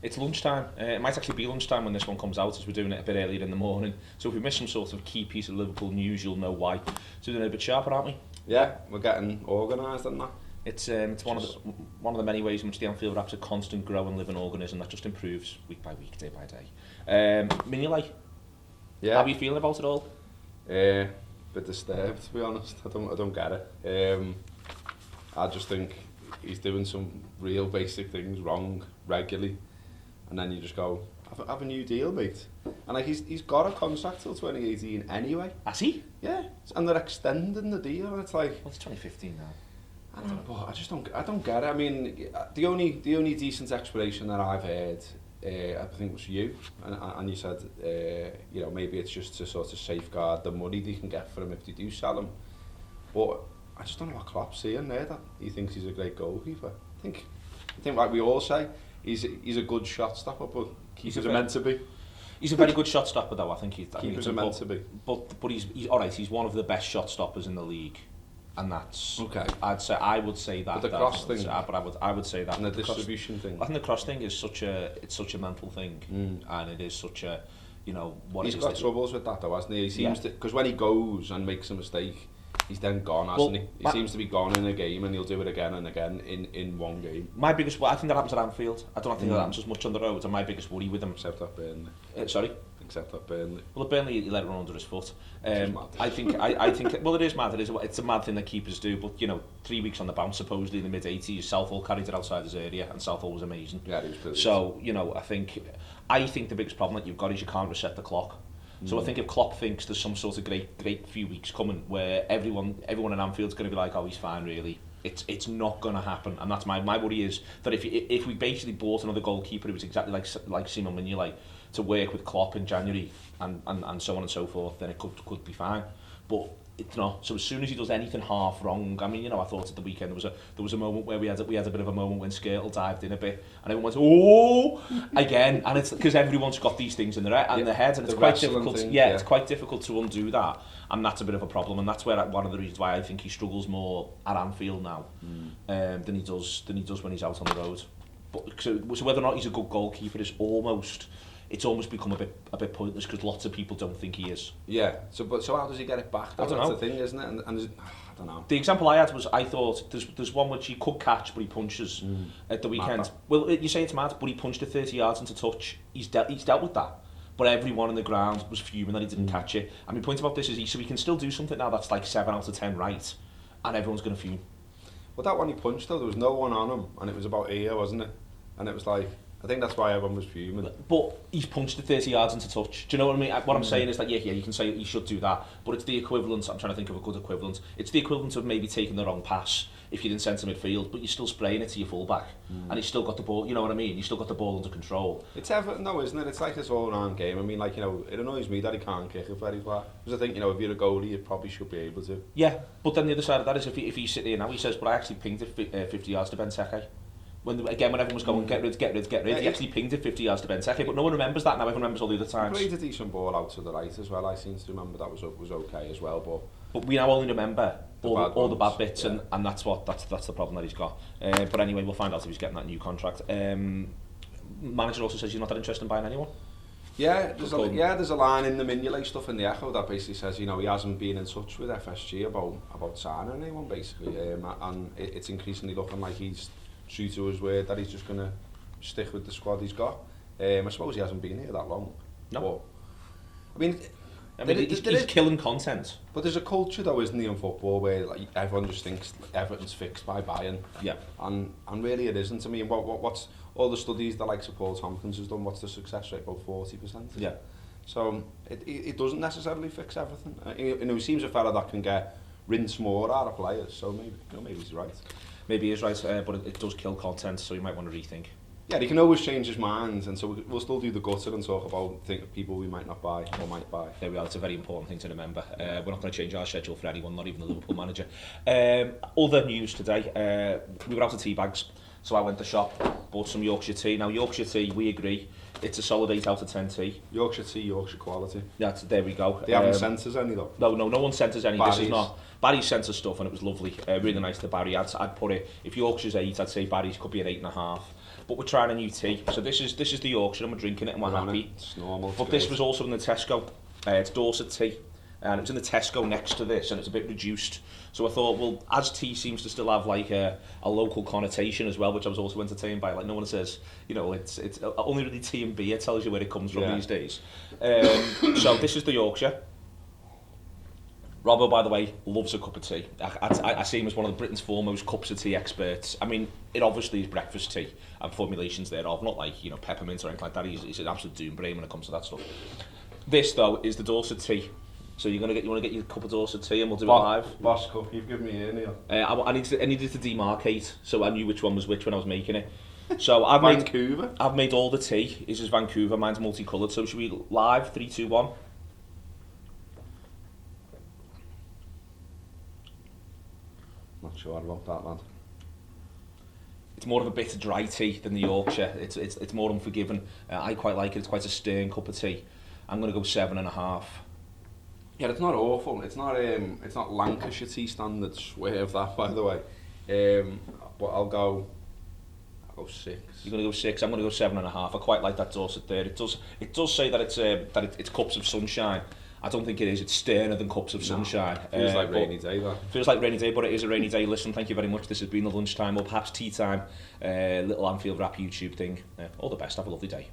It's lunchtime. It might actually be lunchtime when this one comes out, as we're doing it a bit earlier in the morning. So if we miss some sort of key piece of Liverpool news, you'll know why. So we're doing it a bit sharper, aren't we? Yeah, we're getting organised and that. It's one of the many ways in which the Anfield Wrap's a constant growing living organism that just improves week by week, day by day. Mignolet, Yeah. how are you feeling about it all? Bit disturbed, to be honest. I don't get it. I just think he's doing some real basic things wrong regularly, and then you just go, have a new deal, mate. And like he's got a contract till 2018 anyway. Has he? Yeah, and they're extending the deal. And it's like, Well, it's 2015 now. I don't know, but I don't get it. I mean, the only decent explanation that I've heard, I think was you, and you said, you know, maybe it's just to sort of safeguard the money they can get for him if they do sell him. But I just don't know what Klopp's seeing there that he thinks he's a great goalkeeper. I think like we all say, he's a good shot stopper, but keepers are meant to be. He's a very good shot stopper, though. I think Keepers are meant to be. But he's all right. He's one of the best shot stoppers in the league. And that's okay. I would say that. But the cross thing, but I would say that. And the distribution thing. I think the cross thing is such a mental thing, and it is such a, you know, what he's it is. Got troubles with that though, hasn't he? He seems to, because when he goes and makes a mistake, he's then gone, hasn't he? He seems to be gone in a game, and he'll do it again and again in one game. My biggest, I think that happens at Anfield. I don't think that happens as much on the road. And my biggest worry with him, except at Burnley. Sorry. Except at Burnley. Well, at Burnley, he let it run under his foot. I think, well, it is mad. It's a mad thing that keepers do. But you know, 3 weeks on the bounce, supposedly in the mid '80s, Southall carried it outside his area, and Southall was amazing. Yeah, he was brilliant. So you know, I think the biggest problem that you've got is you can't reset the clock. So I think if Klopp thinks there's some sort of great few weeks coming where everyone in Anfield's going to be like, oh, he's fine, really. It's not going to happen, and that's my worry is that if we basically bought another goalkeeper who was exactly like Simon Mignolet to work with Klopp in January and so on and so forth, then it could be fine. But it's not. So as soon as he does anything half wrong, I mean, you know, I thought at the weekend there was a moment where we had a bit of a moment when Skirtle dived in a bit, and everyone went, oh, again, and it's because everyone's got these things in their heads, and it's quite difficult. It's quite difficult to undo that, and that's a bit of a problem, and that's where one of the reasons why I think he struggles more at Anfield now than he does when he's out on the road. But so whether or not he's a good goalkeeper is almost become a bit pointless because lots of people don't think he is. Yeah. So how does he get it back? That's the thing, isn't it? And I don't know. The example I had was I thought there's one which he could catch, but he punches at the weekend. Mad. Well, you say it's mad, but he punched it 30 yards into touch. He's dealt with that. But everyone on the ground was fuming that he didn't catch it. And my point about this is so he can still do something now that's like 7 out of 10 right, and everyone's going to fume. Well, that one he punched though, there was no one on him, and it was about here, wasn't it? And it was like, I think that's why everyone was fuming. But he's punched it 30 yards into touch. Do you know what I mean? What I'm saying is that, yeah, you can say he should do that, but it's the equivalent, I'm trying to think of a good equivalent, it's the equivalent of maybe taking the wrong pass if you're in centre midfield, but you're still spraying it to your full-back, and he's still got the ball, you know what I mean? He's still got the ball under control. It's Everton though, isn't it? It's like this all-round game. I mean, like, you know, it annoys me that he can't kick it very far. Because I think, you know, if you're a goalie, you probably should be able to. Yeah, but then the other side of that is if he's sitting here now, he says, but I actually pinged it 50 yards to Benteke. When everyone was going, get rid, he actually pinged it 50 yards to Benteke, but no one remembers that now, everyone remembers all the other times. He played a decent ball out to the right as well, I seem to remember that was okay as well, but we now only remember all the bad bits, yeah. and that's the problem that he's got. But anyway, we'll find out if he's getting that new contract. Manager also says he's not that interested in buying anyone. Yeah, there's a line in the Mignolet stuff in the Echo that basically says, you know, he hasn't been in touch with FSG about signing anyone, basically, and it's increasingly looking like he's true to his word that he's just going to stick with the squad he's got. I suppose he hasn't been here that long. No. But, I mean, he's killing content. But there's a culture though, isn't there, in football where like everyone just thinks everything's fixed by buying. Yeah. And really it isn't. I mean, what's all the studies that like Paul Tompkins has done? What's the success rate? About 40%. Yeah. So it doesn't necessarily fix everything. You know, he seems a fella that can get rinse more out of players. So maybe he's right. Maybe he is right, but it does kill content, so you might want to rethink. Yeah, he can always change his mind, and so we'll still do the gutter and talk about people we might not buy or might buy. There we are, it's a very important thing to remember. We're not going to change our schedule for anyone, not even the Liverpool manager. Other news today, we were out of tea bags, so I went to shop, bought some Yorkshire tea. Now Yorkshire tea, we agree, it's a solid 8 out of 10 tea. Yorkshire tea, Yorkshire quality. There we go. They haven't sent us any though? No one sent us any. Barry's. This is not. Barry sent us stuff and it was lovely, really nice to Barry. I'd put it, if Yorkshire's 8, I'd say Barry's could be an 8.5. but we're trying a new tea. So this is the Yorkshire, and we're drinking it, and we're happy. It's normal. But this was also in the Tesco. It's Dorset tea, and it was in the Tesco next to this, and it's a bit reduced. So I thought, well, as tea seems to still have like a local connotation as well, which I was also entertained by. Like no one says, you know, it's only really tea and beer tells you where it comes from these days. So this is the Yorkshire. Robbo, by the way, loves a cup of tea. I see him as one of Britain's foremost cups of tea experts. I mean, it obviously is breakfast tea and formulations thereof, not like, you know, peppermint or anything like that. He's an absolute doom brain when it comes to that stuff. This, though, is the Dorset tea. So you want to get your cup of Dorset tea, and we'll do it live. Boss cup, you've given me here, Neil. I needed to demarcate, so I knew which one was which when I was making it. So I've made all the tea. This is Vancouver. Mine's multicoloured. So should we live? 3, 2, 1. Not sure about that, man. It's more of a bitter dry tea than the Yorkshire. It's more unforgiving. I quite like it. It's quite a stern cup of tea. I'm going to go 7.5. Yeah, it's not awful. It's not Lancashire tea standards. Swerve that, by the way. But I'll go 6. You're going to go 6. I'm going to go 7.5. I quite like that Dorset there. It does say that it's cups of sunshine. I don't think it is. It's sterner than cups of sunshine. Feels like rainy day, though. Feels like rainy day, but it is a rainy day. Listen, thank you very much. This has been the lunchtime or perhaps tea time, little Anfield Wrap YouTube thing. All the best. Have a lovely day.